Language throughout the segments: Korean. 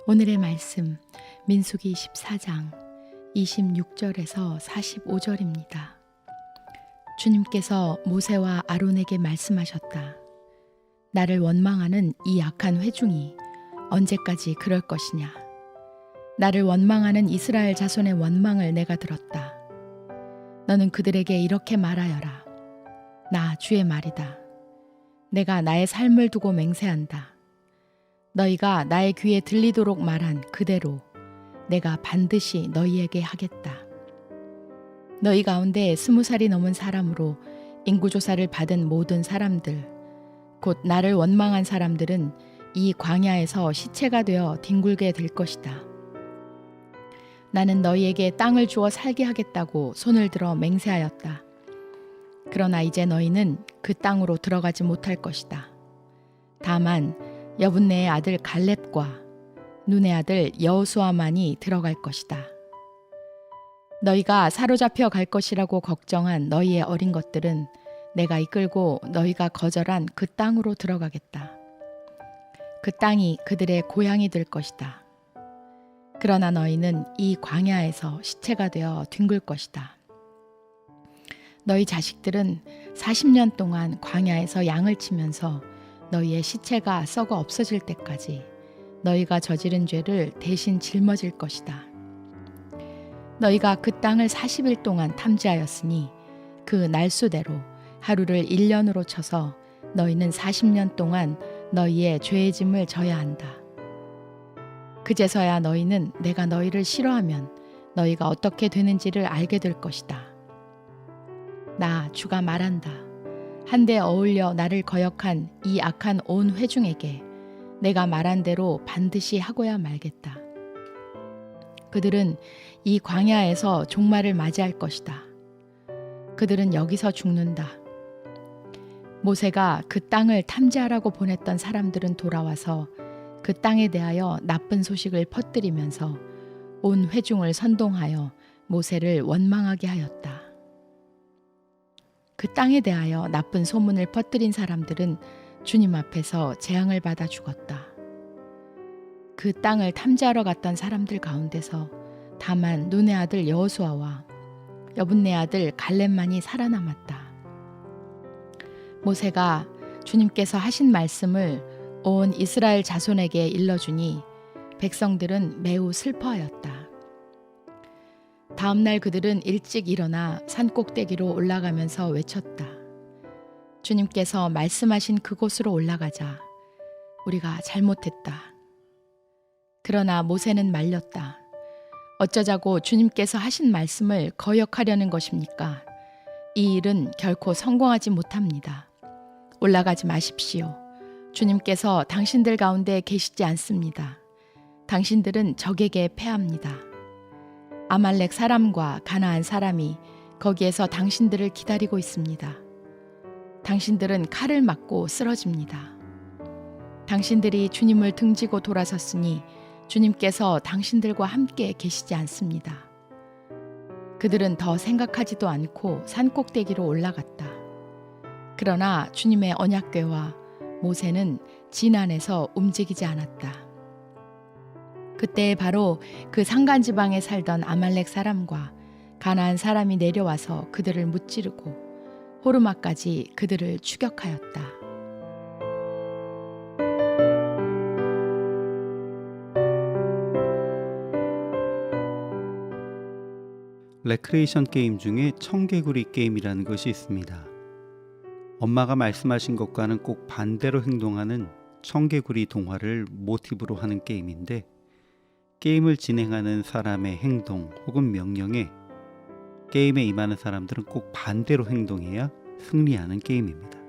오늘의 말씀 민수기 14장 26절에서 45절입니다. 주님께서 모세와 아론에게 말씀하셨다. 나를 원망하는 이 악한 회중이 언제까지 그럴 것이냐. 나를 원망하는 이스라엘 자손의 원망을 내가 들었다. 너는 그들에게 이렇게 말하여라. 나 주의 말이다. 내가 나의 삶을 두고 맹세한다. 너희가 나의 귀에 들리도록 말한 그대로 내가 반드시 너희에게 하겠다. 너희 가운데 20살이 넘은 사람으로 인구조사를 받은 모든 사람들, 곧 나를 원망한 사람들은 이 광야에서 시체가 되어 뒹굴게 될 것이다. 나는 너희에게 땅을 주어 살게 하겠다고 손을 들어 맹세하였다. 그러나 이제 너희는 그 땅으로 들어가지 못할 것이다. 다만 여분네의 아들 갈렙과 눈의 아들 여호수아만이 들어갈 것이다. 너희가 사로잡혀 갈 것이라고 걱정한 너희의 어린 것들은 내가 이끌고 너희가 거절한 그 땅으로 들어가겠다. 그 땅이 그들의 고향이 될 것이다. 그러나 너희는 이 광야에서 시체가 되어 뒹굴 것이다. 너희 자식들은 40년 동안 광야에서 양을 치면서 너희의 시체가 썩어 없어질 때까지 너희가 저지른 죄를 대신 짊어질 것이다. 너희가 그 땅을 40일 동안 탐지하였으니 그 날수대로 하루를 1년으로 쳐서 너희는 40년 동안 너희의 죄의 짐을 져야 한다. 그제서야 너희는 내가 너희를 싫어하면 너희가 어떻게 되는지를 알게 될 것이다. 나 주가 말한다. 한데 어울려 나를 거역한 이 악한 온 회중에게 내가 말한 대로 반드시 하고야 말겠다. 그들은 이 광야에서 종말을 맞이할 것이다. 그들은 여기서 죽는다. 모세가 그 땅을 탐지하라고 보냈던 사람들은 돌아와서 그 땅에 대하여 나쁜 소식을 퍼뜨리면서 온 회중을 선동하여 모세를 원망하게 하였다. 그 땅에 대하여 나쁜 소문을 퍼뜨린 사람들은 주님 앞에서 재앙을 받아 죽었다. 그 땅을 탐지하러 갔던 사람들 가운데서 다만 눈의 아들 여호수아와 여분네 아들 갈렙만이 살아남았다. 모세가 주님께서 하신 말씀을 온 이스라엘 자손에게 일러주니 백성들은 매우 슬퍼하였다. 다음 날 그들은 일찍 일어나 산 꼭대기로 올라가면서 외쳤다. 주님께서 말씀하신 그곳으로 올라가자. 우리가 잘못했다. 그러나 모세는 말렸다. 어쩌자고 주님께서 하신 말씀을 거역하려는 것입니까? 이 일은 결코 성공하지 못합니다. 올라가지 마십시오. 주님께서 당신들 가운데 계시지 않습니다. 당신들은 적에게 패합니다. 아말렉 사람과 가나안 사람이 거기에서 당신들을 기다리고 있습니다. 당신들은 칼을 맞고 쓰러집니다. 당신들이 주님을 등지고 돌아섰으니 주님께서 당신들과 함께 계시지 않습니다. 그들은 더 생각하지도 않고 산 꼭대기로 올라갔다. 그러나 주님의 언약궤와 모세는 진 안에서 움직이지 않았다. 그때 바로 그 산간지방에 살던 아말렉 사람과 가나안 사람이 내려와서 그들을 무찌르고 호르마까지 그들을 추격하였다. 레크레이션 게임 중에 청개구리 게임이라는 것이 있습니다. 엄마가 말씀하신 것과는 꼭 반대로 행동하는 청개구리 동화를 모티브로 하는 게임인데, 게임을 진행하는 사람의 행동 혹은 명령에 게임에 임하는 사람들은 꼭 반대로 행동해야 승리하는 게임입니다.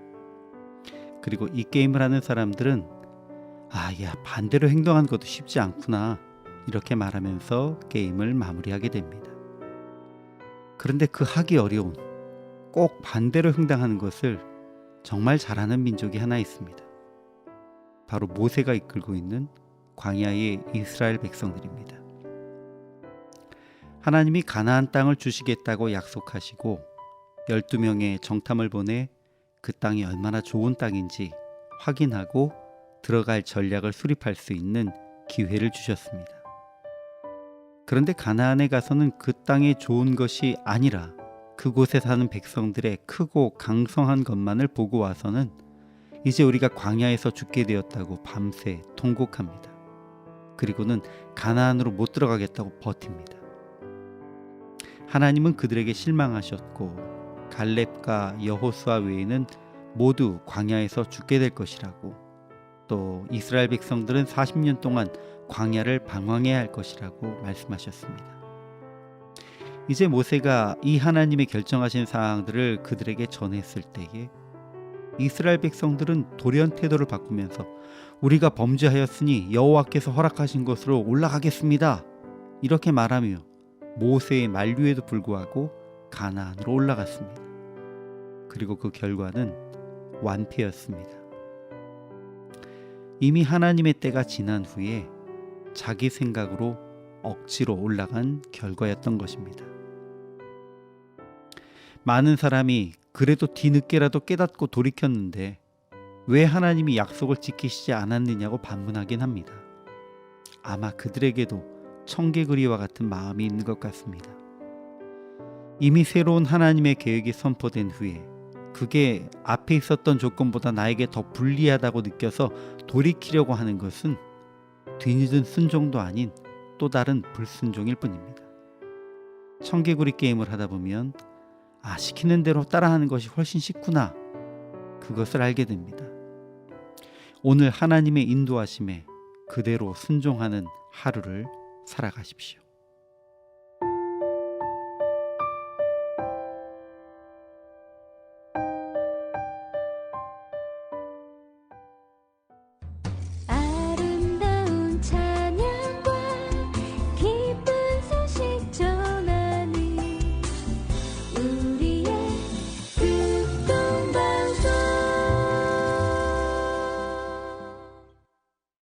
그리고 이 게임을 하는 사람들은 반대로 행동하는 것도 쉽지 않구나, 이렇게 말하면서 게임을 마무리하게 됩니다. 그런데 그 하기 어려운 꼭 반대로 행동하는 것을 정말 잘하는 민족이 하나 있습니다. 바로 모세가 이끌고 있는 광야의 이스라엘 백성들입니다. 하나님이 가나안 땅을 주시겠다고 약속하시고 12명의 정탐을 보내 그 땅이 얼마나 좋은 땅인지 확인하고 들어갈 전략을 수립할 수 있는 기회를 주셨습니다. 그런데 가나안에 가서는 그 땅의 좋은 것이 아니라 그곳에 사는 백성들의 크고 강성한 것만을 보고 와서는 이제 우리가 광야에서 죽게 되었다고 밤새 통곡합니다. 그리고는 가나안으로 못 들어가겠다고 버팁니다. 하나님은 그들에게 실망하셨고 갈렙과 여호수아 외에는 모두 광야에서 죽게 될 것이라고, 또 이스라엘 백성들은 40년 동안 광야를 방황해야 할 것이라고 말씀하셨습니다. 이제 모세가 이 하나님의 결정하신 사항들을 그들에게 전했을 때에 이스라엘 백성들은 돌연 태도를 바꾸면서 우리가 범죄하였으니 여호와께서 허락하신 곳으로 올라가겠습니다, 이렇게 말하며 모세의 만류에도 불구하고 가나안으로 올라갔습니다. 그리고 그 결과는 완패였습니다. 이미 하나님의 때가 지난 후에 자기 생각으로 억지로 올라간 결과였던 것입니다. 많은 사람이 그래도 뒤늦게라도 깨닫고 돌이켰는데 왜 하나님이 약속을 지키시지 않았느냐고 반문하긴 합니다. 아마 그들에게도 청개구리와 같은 마음이 있는 것 같습니다. 이미 새로운 하나님의 계획이 선포된 후에 그게 앞에 있었던 조건보다 나에게 더 불리하다고 느껴서 돌이키려고 하는 것은 뒤늦은 순종도 아닌 또 다른 불순종일 뿐입니다. 청개구리 게임을 하다 보면 시키는 대로 따라하는 것이 훨씬 쉽구나, 그것을 알게 됩니다. 오늘 하나님의 인도하심에 그대로 순종하는 하루를 살아가십시오.